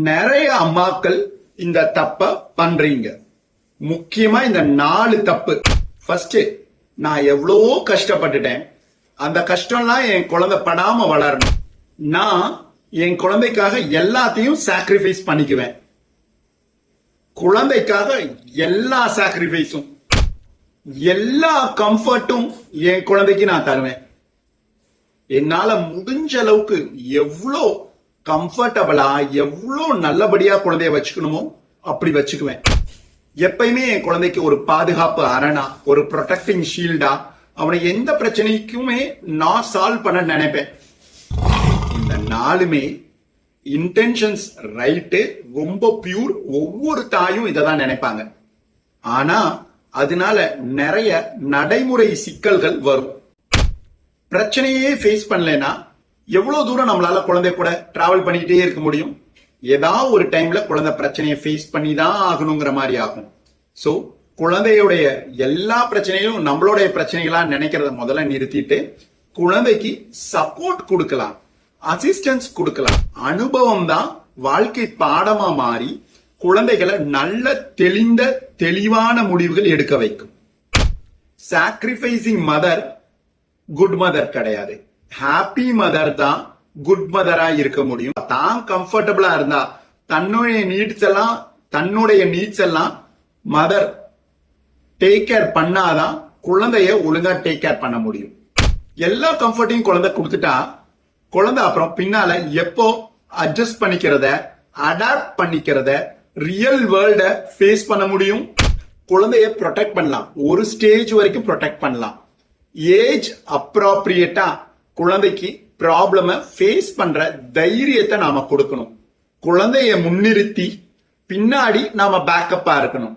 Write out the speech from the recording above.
நிறைய அம்மாக்கள் இந்த தப்ப பண்றீங்க. முக்கியமா இந்த 4 தப்பு. ஃபர்ஸ்ட், நான் எவ்வளவோ கஷ்டப்பட்டுட்டேன், அந்த கஷ்டம்லாம் என் குழந்தை படாம வளரணும். நான் என் குழந்தைக்காக எல்லாத்தையும் சாக்ரிஃபைஸ் பண்ணிக்குவேன். குழந்தைக்காக எல்லா சாக்ரிஃபைஸும், எல்லா கம்ஃபர்ட்டும் என் குழந்தைக்கு நான் தருவேன். என்னால முடிஞ்ச அளவுக்கு எவ்வளோ கம்ஃபர்டபுளா, எவ்வளோ நல்லபடியா குழந்தைய வச்சுக்கணுமோ அப்படி வச்சுக்குவேன். எப்பயுமே என் குழந்தைக்கு ஒரு பாதுகாப்பு அரணா, ஒரு ப்ரொடெக்டிங் ஷீல்டா, அவனை எந்த பிரச்சனைக்குமே நான் சால்வ் பண்ண நினைப்பேன். இந்த 4மே இன்டென்ஷன்ஸ் ரைட்டு, ரொம்ப பியூர். ஒவ்வொரு தாயும் இததான் நினைப்பாங்க. ஆனா அதனால நிறைய நடைமுறை சிக்கல்கள் வரும். பிரச்சனையே ஃபேஸ் பண்ணலனா எவ்வளவு தூரம் நம்மளால குழந்தை கூட டிராவல் பண்ணிக்கிட்டே இருக்க முடியும்? ஏதாவது ஒரு டைம்ல குழந்தை பிரச்சனையை ஃபேஸ் பண்ணி தான் ஆகணுங்கிற மாதிரி ஆகும். சோ குழந்தையுடைய எல்லா பிரச்சனையும் நம்மளுடைய பிரச்சனைகளா நினைக்கிறத முதல்ல நிறுத்திட்டு குழந்தைக்கு சப்போர்ட் கொடுக்கலாம், அசிஸ்டன்ஸ் கொடுக்கலாம். அனுபவம் தான் வாழ்க்கை பாடமா மாறி குழந்தைகளை நல்ல தெளிந்த தெளிவான முடிவுகள் எடுக்க வைக்கும். சாக்ரிஃபைசிங் மதர் குட் மதர் கிடையாது. ஹாப்பி மதர் தான் குட் மதரா இருக்க முடியும். தான் கம்ஃபர்டபுளா இருந்தா தன்னுடைய நீட்ஸ் எல்லாம் மதர் டேக் கேர் பண்ணாதான் குழந்தைய ஒழுங்கா டேக் கேர் பண்ண முடியும். எல்லா கம்ஃபர்ட்டையும் குழந்தை கொடுத்துட்டா குழந்தை அப்புறம் பின்னால எப்போ அட்ஜஸ்ட் பண்ணிக்கிறத, அடாப்ட் பண்ணிக்கிறத, ரியல் வேர்ல்ட ஃபேஸ் பண்ண முடியும். குழந்தைய ப்ரொடெக்ட் பண்ணலாம், ஒரு ஸ்டேஜ் வரைக்கும் ப்ரொடெக்ட் பண்ணலாம். ஏஜ் அப்ராப்ரியேட்டா குழந்தைக்கு ப்ராப்ளம ஃபேஸ் பண்ற தைரியத்தை நாம கொடுக்கணும். குழந்தைய முன்னிறுத்தி பின்னாடி நாம பேக்கப்பா இருக்கணும்.